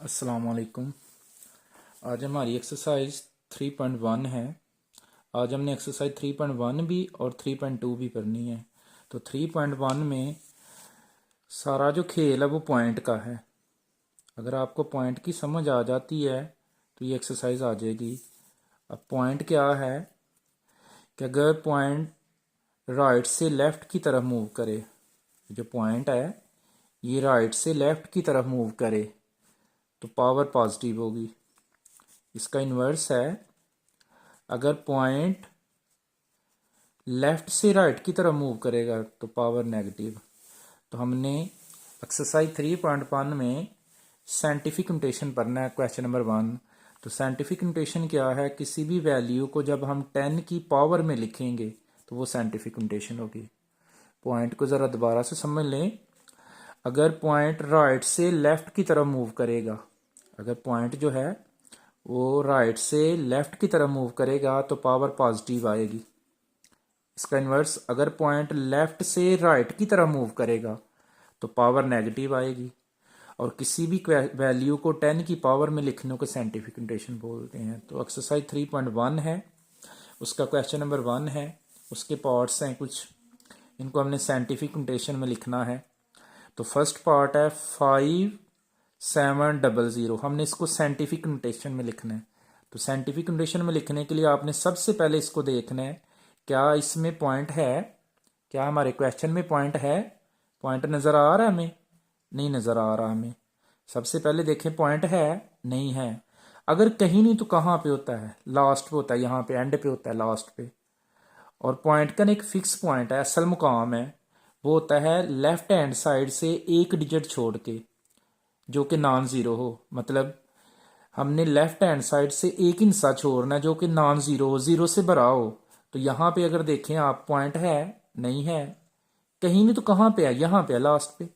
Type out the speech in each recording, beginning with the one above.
अस्सलाम वालेकुम। आज हमारी एक्सरसाइज 3.1 है। आज हमने एक्सरसाइज 3.1 भी और 3.2 भी करनी है। तो 3.1 में सारा जो खेल है वो पॉइंट का है। अगर आपको पॉइंट की समझ आ जाती है तो ये एक्सरसाइज आ जाएगी। अब पॉइंट क्या है कि अगर पॉइंट राइट से लेफ़्ट की तरफ मूव करे, जो पॉइंट है ये राइट से लेफ़्ट की तरफ मूव करे तो पावर पॉजिटिव होगी। इसका इन्वर्स है, अगर पॉइंट लेफ्ट से राइट की तरफ मूव करेगा तो पावर नेगेटिव। तो हमने एक्सरसाइज 3.1 में साइंटिफिक नोटेशन पढ़ना है। Question number 1। तो साइंटिफिक नोटेशन क्या है? किसी भी वैल्यू को जब हम 10 की पावर में लिखेंगे तो वो साइंटिफिक नोटेशन होगी। पॉइंट को ज़रा दोबारा से समझ लें। अगर पॉइंट राइट से लेफ्ट की तरफ मूव करेगा, अगर पॉइंट जो है वो राइट से लेफ्ट की तरफ मूव करेगा तो पावर पॉजिटिव आएगी। इसका इन्वर्स, अगर पॉइंट लेफ्ट से राइट की तरफ मूव करेगा तो पावर नेगेटिव आएगी। और किसी भी वैल्यू को 10 की पावर में लिखने को साइंटिफिक नोटेशन बोलते हैं। तो एक्सरसाइज 3.1 है, उसका क्वेश्चन नंबर 1 है, उसके पार्ट्स हैं कुछ, इनको हमने साइंटिफिक नोटेशन में लिखना है। तो फर्स्ट पार्ट है 5700। हमने इसको साइंटिफिक नोटेशन में लिखना है। तो साइंटिफिक नोटेशन में लिखने के लिए आपने सबसे पहले इसको देखना है, क्या इसमें पॉइंट है, क्या हमारे क्वेश्चन में पॉइंट है। पॉइंट नज़र आ रहा है हमें? नहीं नज़र आ रहा हमें। सबसे पहले देखें पॉइंट है, नहीं है। अगर कहीं नहीं तो कहाँ पे होता है? लास्ट पे होता है, यहाँ पे एंड पे होता है, लास्ट पे। और पॉइंट का एक फिक्स पॉइंट है, असल मुकाम है, वो होता है लेफ्ट हैंड साइड से एक डिजिट छोड़ के, जो कि नॉन ज़ीरो हो। मतलब हमने लेफ्ट हैंड साइड से एक हिस्सा छोड़ना है जो कि नॉन ज़ीरो हो, ज़ीरो से भरा हो। तो यहाँ पे अगर देखें आप, पॉइंट है, नहीं है। कहीं नहीं तो कहाँ पे है? यहाँ पे है, लास्ट पे।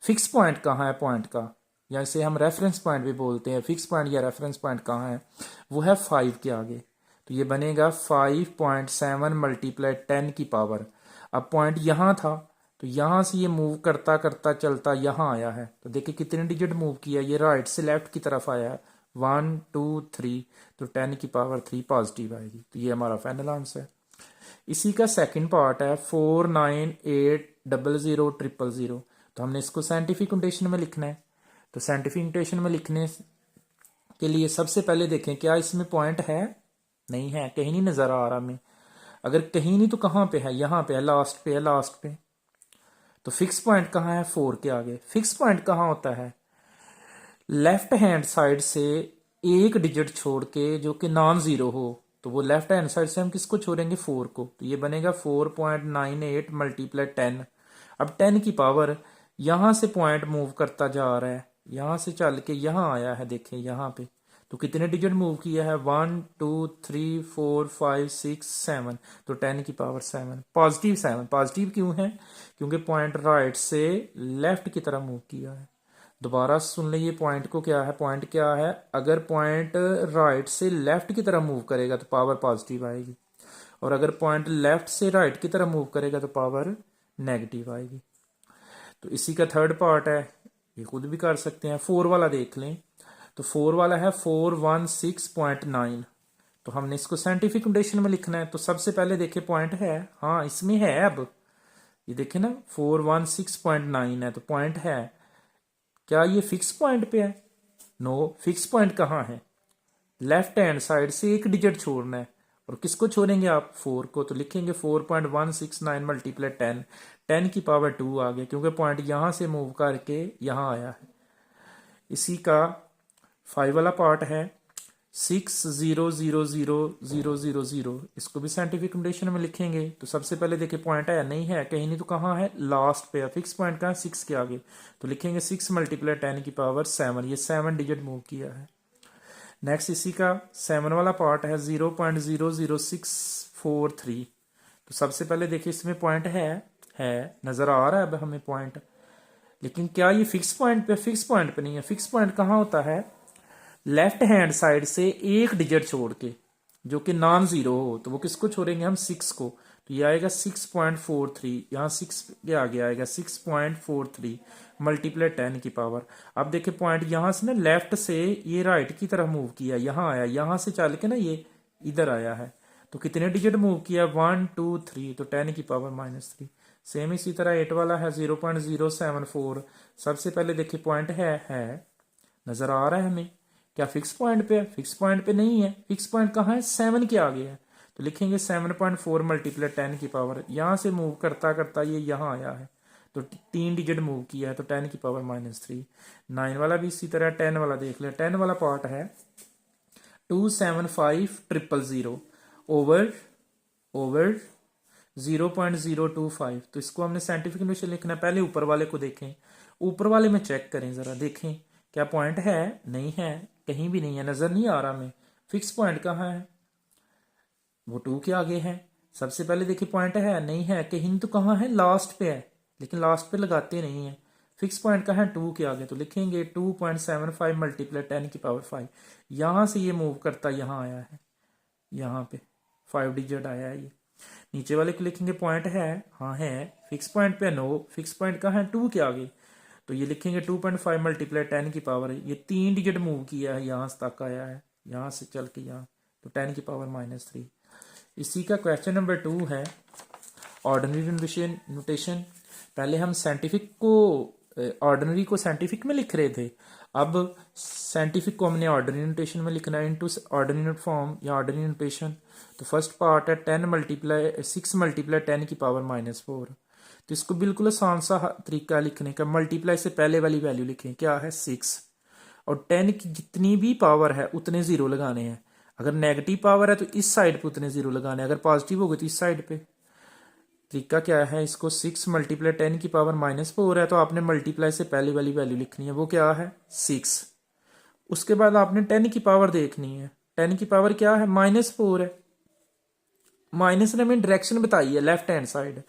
फिक्स पॉइंट कहाँ है पॉइंट का, या इसे हम रेफरेंस पॉइंट भी बोलते हैं। फिक्स पॉइंट या रेफरेंस पॉइंट कहाँ है? वो है 5 के आगे। तो ये बनेगा 5.7 मल्टीप्लाई 10 की पावर। अब पॉइंट यहाँ था तो यहाँ से ये मूव करता करता चलता यहाँ आया है। तो देखिए कितने डिजिट मूव किया, ये राइट से लेफ्ट की तरफ आया है। 1 2 3, तो 10 की पावर 3 पॉजिटिव आएगी। तो ये हमारा फाइनल आंसर है। इसी का सेकंड पार्ट है 49800000। तो हमने इसको साइंटिफिक नोटेशन में लिखना है। तो साइंटिफिक नोटेशन में लिखने के लिए सबसे पहले देखें क्या इसमें पॉइंट है, नहीं है, कहीं नहीं नजर आ रहा हमें। अगर कहीं नहीं तो कहाँ पे है? यहाँ पे है, लास्ट पे है, लास्ट पे। तो फिक्स पॉइंट कहाँ है? 4 के आगे। फिक्स पॉइंट कहाँ होता है? लेफ्ट हैंड साइड से एक डिजिट छोड़ के जो कि नॉन जीरो हो। तो वो लेफ्ट हैंड साइड से हम किसको छोड़ेंगे? 4 को। तो ये बनेगा 4.98 मल्टीप्लाई 10। अब 10 की पावर, यहां से पॉइंट मूव करता जा रहा है, यहां से चल के यहां आया है, देखें यहाँ पे। तो कितने डिजिट मूव किया है? 1 2 3 4 5 6 7। तो 10 की पावर 7, पॉजिटिव 7। पॉजिटिव क्यों है? क्योंकि पॉइंट राइट से लेफ्ट की तरफ मूव किया है। दोबारा सुन लीजिए पॉइंट को, क्या है पॉइंट? क्या है? अगर पॉइंट राइट से लेफ्ट की तरफ मूव करेगा तो पावर पॉजिटिव आएगी, और अगर पॉइंट लेफ्ट से राइट की तरफ मूव करेगा तो पावर नेगेटिव आएगी। तो इसी का थर्ड पार्ट है, ये खुद भी कर सकते हैं। 4 वाला देख लें। तो 4 वाला है 416.9। तो हमने इसको साइंटिफिक नोटेशन में लिखना है। तो सबसे पहले देखे पॉइंट है, हाँ इसमें है। अब ये देखे ना 416.9 है तो पॉइंट है। क्या ये फिक्स पॉइंट पे है? नो, फिक्स पॉइंट कहाँ है? लेफ्ट हैंड साइड से एक डिजिट छोड़ना है, और किसको छोड़ेंगे आप? 4 को। तो लिखेंगे 4.169 मल्टीप्लाई 10। 10 की पावर 2 आ गया, क्योंकि पॉइंट यहां से मूव करके यहां आया है। इसी का 5 वाला पार्ट है 60000000। इसको भी साइंटिफिक नोटेशन में लिखेंगे। तो सबसे पहले देखिए पॉइंट है, नहीं है, कहीं नहीं तो कहाँ है? लास्ट पे है। फिक्स पॉइंट कहाँ? 6 के आगे। तो लिखेंगे 6 मल्टीप्लाई 10 की पावर 7। ये 7 डिजिट मूव किया है। नेक्स्ट इसी का 7 वाला पार्ट है 0.00643। तो सबसे पहले देखिए इसमें पॉइंट है नजर आ रहा है अब हमें पॉइंट, लेकिन क्या ये फिक्स पॉइंट पे? फिक्स पॉइंट पे नहीं है। फिक्स पॉइंट कहाँ होता है? लेफ्ट हैंड साइड से एक डिजिट छोड़ के, जो कि नॉन जीरो हो। तो वो किसको छोड़ेंगे हम? 6 को। तो ये आएगा 6.43, यहाँ 6 के आगे आएगा 6.43 मल्टीप्लाई 10 की पावर। अब देखिए पॉइंट यहाँ से ना लेफ्ट से ये राइट की तरफ मूव किया, यहाँ आया, यहाँ से चल के ना ये इधर आया है। तो कितने डिजिट मूव किया, 1 2 3, तो 10 की पावर -3। सेम इसी तरह 8 वाला है 0.074। सबसे पहले देखिए पॉइंट है नजर आ रहा है हमें, क्या फिक्स पॉइंट पे है? फिक्स पॉइंट पे नहीं है। फिक्स पॉइंट कहाँ है, 7 के आगे है। तो लिखेंगे 7.4 मल्टीप्लाई 10 की पावर, यहां से मूव करता करता ये यहाँ आया है, तो 3 डिजिट मूव किया है, तो 10 की पावर -3। 9 वाला भी इसी तरह, 10 वाला देख ले। 10 वाला पार्ट है 275,000 ओवर 0.025। तो इसको हमने साइंटिफिक नोटेशन लिखना है। पहले ऊपर वाले को देखें, ऊपर वाले में चेक करें जरा, देखें क्या पॉइंट है, नहीं है, कहीं भी नहीं है, नजर नहीं आ रहा हमें। फिक्स पॉइंट कहाँ है, वो 2 के आगे है। सबसे पहले देखिए पॉइंट है, नहीं है, कहीं तो कहाँ है, लास्ट पे है, लेकिन लास्ट पे लगाते नहीं है। फिक्स पॉइंट कहाँ है, 2 के आगे, तो लिखेंगे 2.75 मल्टीप्लाई 10 की पावर 5। यहां से ये मूव करता यहाँ आया है, यहाँ पे 5 डिजिट आया है ये। नीचे वाले को लिखेंगे पॉइंट है, हाँ है। फिक्स पॉइंट पे नो, फिक्स पॉइंट कहाँ है, 2 के आगे, तो ये लिखेंगे 2.5 मल्टीप्लाई 10 की पावर, ये 3 डिजिट मूव किया है, यहां तक आया है, यहां से चल के यहाँ, तो 10 की पावर -3। इसी का क्वेश्चन नंबर 2 है ऑर्डिनरी नोटेशन। पहले हम साइंटिफिक को ऑर्डिनरी को साइंटिफिक में लिख रहे थे, अब साइंटिफिक को हमने ऑर्डिनरी नोटेशन में लिखना है, इनटू ऑर्डिनरी नोट फॉर्म या ऑर्डिनरी नोटेशन। तो फर्स्ट पार्ट है 6 मल्टीप्लाई 10 की पावर -4। तो इसको बिल्कुल आसान सा तरीका लिखने का, मल्टीप्लाई से पहले वाली वैल्यू लिखें, क्या है 6, और 10 की जितनी भी पावर है उतने जीरो लगाने हैं। अगर नेगेटिव पावर है तो इस साइड पे उतने जीरो लगाने, अगर पॉजिटिव होगी तो इस साइड पे। तरीका क्या है, इसको 6 मल्टीप्लाई 10 की पावर -4 है, तो आपने मल्टीप्लाई से पहले वाली वैल्यू लिखनी है, वो क्या है 6। उसके बाद आपने 10 की पावर देखनी है, 10 की पावर क्या है, -4 है। माइनस ने हमें डायरेक्शन बताई है, लेफ्ट हैंड साइड,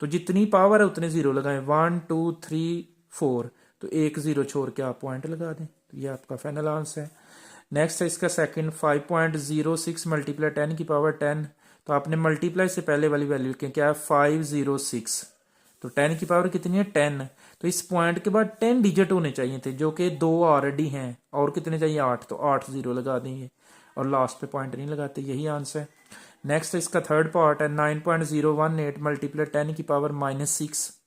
तो जितनी पावर है उतने जीरो लगाएं, 1 2 3 4, तो एक जीरो छोड़ के आप पॉइंट लगा दें, तो ये आपका फाइनल आंसर है। नेक्स्ट है इसका सेकंड, 5.06 मल्टीप्लाई 10 की पावर 10। तो आपने मल्टीप्लाई से पहले वाली वैल्यू लिखें, क्या है 506, तो 10 की पावर कितनी है 10। तो इस पॉइंट के बाद 10 डिजिट होने चाहिए थे, जो कि 2 ऑलरेडी हैं, और कितने चाहिए 8, तो 8 जीरो लगा देंगे, और लास्ट पे पॉइंट नहीं लगाते, यही आंसर है। नेक्स्ट इसका थर्ड पार्ट है 9.018 मल्टीप्लाई 10 की पावर -6।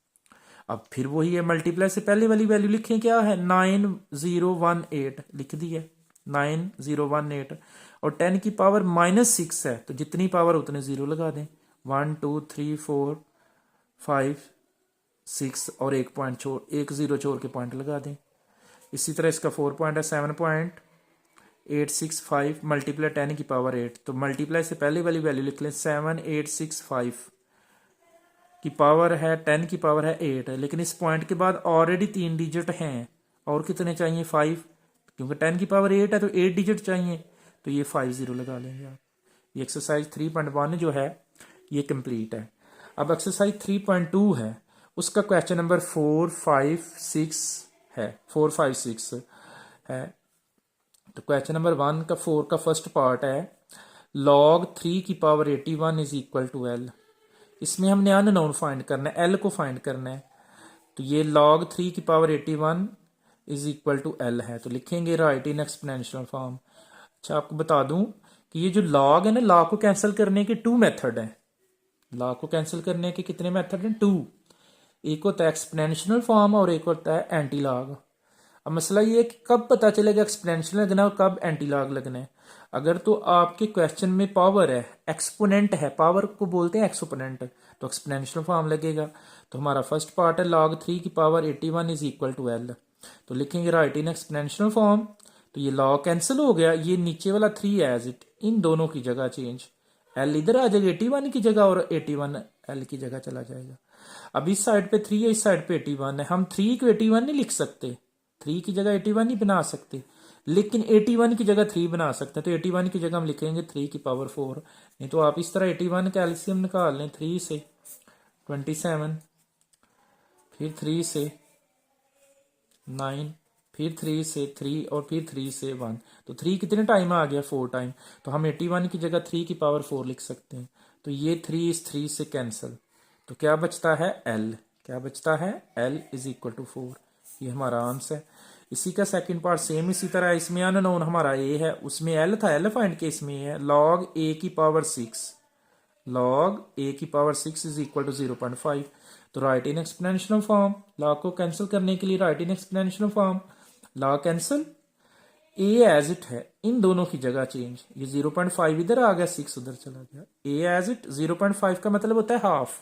अब फिर वही है, मल्टीप्लाई से पहले वाली वैल्यू लिखें, क्या है 9018, लिख दी है 9018, और 10 की पावर -6 है, तो जितनी पावर उतने जीरो लगा दें, 1 2 3 4 5 6, और एक पॉइंट छोड़, एक जीरो छोड़ के पॉइंट लगा दें। इसी तरह इसका 4 पॉइंट है 7.865 मल्टीप्लाई 10 की पावर 8। तो मल्टीप्लाई से पहले वाली वैल्यू लिख लें, 7865 की पावर है 10 की पावर है 8, लेकिन इस पॉइंट के बाद ऑलरेडी 3 डिजिट हैं, और कितने चाहिए 5, क्योंकि 10 की पावर 8 है तो 8 डिजिट चाहिए, तो ये 5 जीरो लगा लेंगे आप। ये एक्सरसाइज 3.1 जो है ये कंप्लीट है। अब एक्सरसाइज 3.2 है, उसका क्वेश्चन नंबर 4 5 6 है, 4 5 6 है। तो क्वेश्चन नंबर 1 का 4 का फर्स्ट पार्ट है log 3 की power 81 is equal to L. इसमें हमने अननोन फाइंड करना है, एल को फाइंड करना है। तो ये log 3 की power 81 is equal to L है, तो लिखेंगे राइट इन एक्सपोनेंशियल फॉर्म। अच्छा आपको बता दूं कि ये जो log है ना, log को कैंसिल करने के 2 मेथड हैं। log को कैंसिल करने के कितने मेथड हैं, 2। एक होता है एक्सपोनेंशियल फॉर्म और एक होता है एंटी लॉग। अब मसला ये है कि कब पता चलेगा एक्सपोनेंशियल लगना और कब एंटी लॉग लगना है। अगर तो आपके क्वेश्चन में पावर है, एक्सपोनेंट है, पावर को बोलते हैं एक्सपोनेंट, तो एक्सपोनेंशियल फॉर्म लगेगा। तो हमारा फर्स्ट पार्ट है log 3 की power 81 is equal to L, तो लिखेंगे राइट इन एक्सपोनेंशियल फॉर्म। तो ये log कैंसिल हो गया, ये नीचे वाला 3 एज इट, इन दोनों की जगह चेंज, एल इधर आ जाएगा 81 की जगह और 81 एल की जगह चला जाएगा। अब इस साइड पे 3 है, इस साइड पे 81 है, हम 3 को 81 नहीं लिख सकते, 3 की जगह 81 नहीं बना सकते, लेकिन 81 की जगह 3 बना सकते हैं। तो 81 की जगह हम लिखेंगे 3 की पावर 4, नहीं तो आप इस तरह 81 का एलसीएम निकाल लें, 3 से 27, फिर 3 से 9, फिर 3 से 3, और फिर 3 से 1, तो 3 कितने टाइम आ गया 4 टाइम, तो हम 81 की जगह 3 की पावर 4 लिख सकते हैं। तो ये 3 इस 3 से कैंसिल, तो क्या बचता है L, क्या बचता है L इज इक्वल टू 4। ये हमारा आंसर है। इसी का सेकंड पार्ट सेम इसी तरह, इसमें अननोन हमारा A है, उसमें L था, L फाइंड के इसमें है log A की पावर 6, log A की पावर 6 इज इक्वल टू 0.5। तो write in exponential form, log को कैंसिल करने के लिए write in exponential form, log cancel, A as it है, इन दोनों की जगह चेंज, ये 0.5 इधर आ गया, 6 उधर चला गया। A एज इट 0.5 का मतलब होता है हाफ,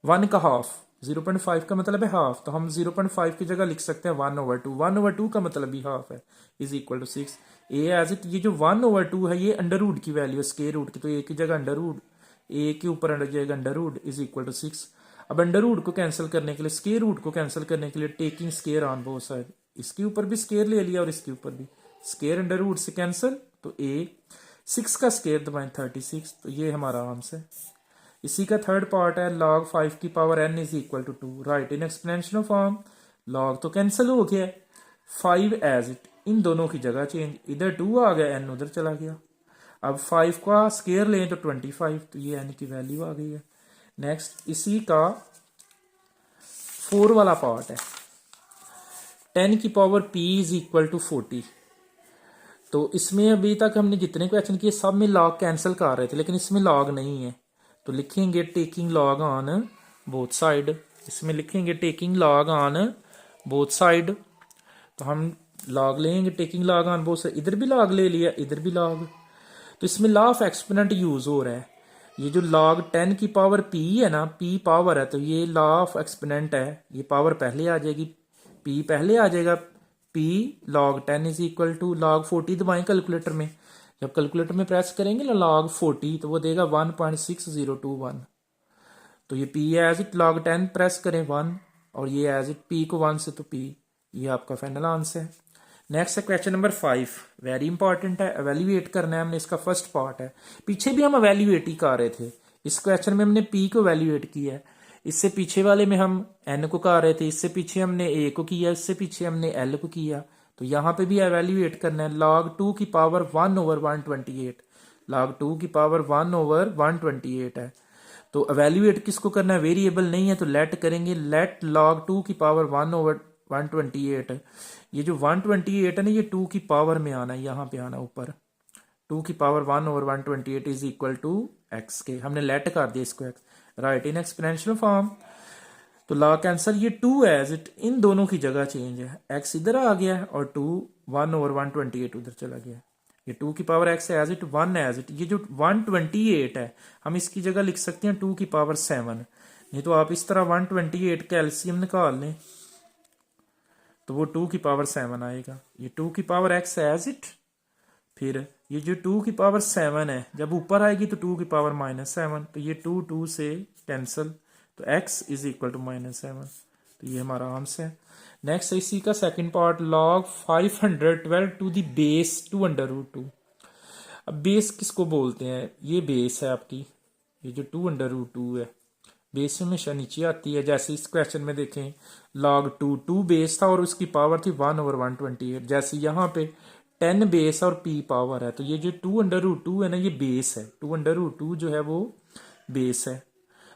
1 का हाफ, 0.5 का मतलब है हाफ, तो हम 0.5 की जगह लिख सकते हैं 1/2, 1/2 का मतलब भी हाफ है, is equal to 6। A as it, ये जो 1/2 है ये अंडर रूट की वैल्यू है, स्केयर रूट की, तो A की जगह अंडर रूट, A के ऊपर अंडर जाएगा under root is equal to 6। अब अंडर रूट को कैंसिल करने के लिए, स्केयर रूट को कैंसिल करने के लिए taking square on both side, इसके ऊपर भी स्केयर ले लिया और इसके ऊपर भी स्केयर, अंडर रूट से कैंसिल, तो A 6 का स्केयर दबाएं 36, तो ये हमारा आंसर है। इसी का थर्ड पार्ट है log 5 की power n is equal to 2, write in exponential form, log तो कैंसिल हो गया, 5 एज इट, इन दोनों की जगह चेंज, इधर 2 आ गया, n उधर चला गया। अब 5 का स्केयर लें तो 25, तो ये n की वैल्यू आ गई है। नेक्स्ट इसी का 4 वाला पार्ट है, 10 की power p is equal to 40। तो इसमें अभी तक हमने जितने क्वेश्चन किए सब में लॉग कैंसिल कर रहे थे, लेकिन इसमें लॉग नहीं है, तो लिखेंगे taking log on both side, इसमें लिखेंगे taking log on both side, तो हम लॉग लेंगे taking log on both side, इधर भी लॉग ले लिया, इधर भी लॉग, तो इसमें लॉ ऑफ एक्सपोनेंट यूज हो रहा है। ये जो log 10 की पावर p है ना, p पावर है, तो ये लॉ ऑफ एक्सपोनेंट है, ये पावर पहले आ जाएगी, p पहले आ जाएगा, p log 10 is equal to log 40 दबाएं कैलकुलेटर में, जब कैलकुलेटर में प्रेस करेंगे ना log 40 तो वो देगा 1.6021, तो ये p as it log 10 press करें 1, और ये एज इट p को 1 से, तो p, ये आपका फाइनल आंसर है। नेक्स्ट है क्वेश्चन नंबर 5, वेरी इंपॉर्टेंट है, एवेल्युएट करना है हमने, इसका फर्स्ट पार्ट है, पीछे भी हम एवेल्युएट ही कर रहे थे, इस क्वेश्चन में हमने p को एवेल्युएट किया है, इससे पीछे वाले में हम n को कर रहे थे, इससे पीछे हमने a को किया, इससे पीछे हमने l को किया, तो यहाँ पे भी एवेल्युएट करना है, log 2 की पावर 1/128, log 2 की पावर 1/128 है, तो एवेल्युएट किसको करना है, वेरिएबल नहीं है तो लेट करेंगे, लेट log 2 की पावर 1/128, ये जो 128 है ना, ये 2 की पावर में आना है, यहाँ पे आना ऊपर, 2 की power 1/128 is equal to x के, हमने लेट कर दिया इसको x, write in exponential form, तो लॉग कैंसल, ये 2 एज इट, इन दोनों की जगह चेंज है, x इधर आ गया है और 2 1/128 उधर चला गया, ये 2 की power x as it, 1 as it, ये जो 128 है हम इसकी जगह लिख सकते हैं 2 की पावर 7, नहीं तो आप इस तरह 128 का एलसीएम निकाल लें तो वो 2 की पावर 7 आएगा, ये 2 की पावर x एज इट, फिर ये जो 2 की पावर 7 है जब ऊपर आएगी तो 2 की पावर -7, तो ये 2 से कैंसिल, तो x इज इक्वल टू -7, तो ये हमारा आंसर है। नेक्स्ट इसी का second part, log 512 to the base 2/√2। अब बेस किसको बोलते हैं, ये बेस है आपकी, ये जो 2/√2 है, बेस हमेशा नीचे आती है, जैसे इस क्वेश्चन में देखें log 2 बेस था और उसकी पावर थी 1/128, जैसे यहाँ पे 10 बेस और p पावर है, तो ये जो 2/√2 है ना, ये बेस है, 2/√2 जो है वो बेस है,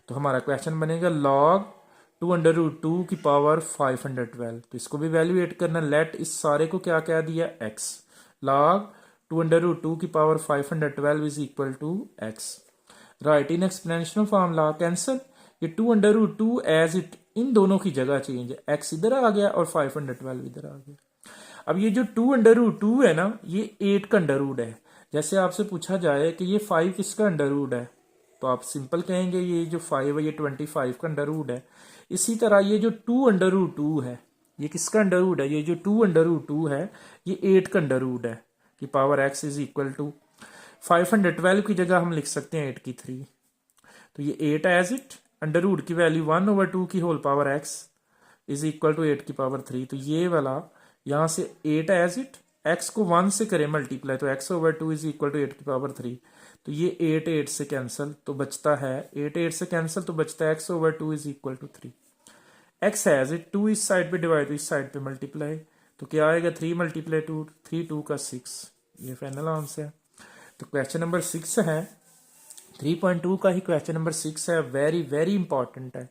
तो हमारा क्वेश्चन बनेगा log 2/√2 की पावर 512, तो इसको भी वैल्यूएट करना, लेट इस सारे को क्या कह दिया x, log 2/√2 की power 512 is equal to x, write in exponential form, log cancel, ये 2/√2 एज इट, इन दोनों की जगह चेंज है, x इधर आ गया और 512 इधर आ गया। अब ये जो 2/√2 है ना, ये 8 का अंडर रूट है, जैसे आपसे पूछा जाए कि ये 5 किसका अंडर रूट है, तो आप सिंपल कहेंगे ये जो 5 है ये 25 का अंडर रूट है। इसी तरह ये जो 2/√2 है ये किसका अंडर रूट है, ये जो 2/√2 है ये 8 का अंडर रूट है, कि power x is equal to 512 की जगह हम लिख सकते हैं 8 की 3, तो ये 8 एज इट, अंडर रूट की वैल्यू 1/2 की whole power x is equal to 8 की पावर 3, तो ये वाला यहाँ से 8 एज इट, x को 1 से करें मल्टीप्लाई, तो x/2 इज इक्वल टू 8 की पावर 3, तो ये 8 से कैंसिल, तो बचता है 8 से कैंसिल, तो बचता है x/2 is equal to 3, x as it, 2 इस साइड पे डिवाइड, तो इस साइड पे मल्टीप्लाई, तो क्या आएगा 3 × 2, 3 2 का 6, ये फाइनल आंसर है। तो क्वेश्चन नंबर 6 है 3.2 का ही क्वेश्चन नंबर 6 है, वेरी वेरी इंपॉर्टेंट है।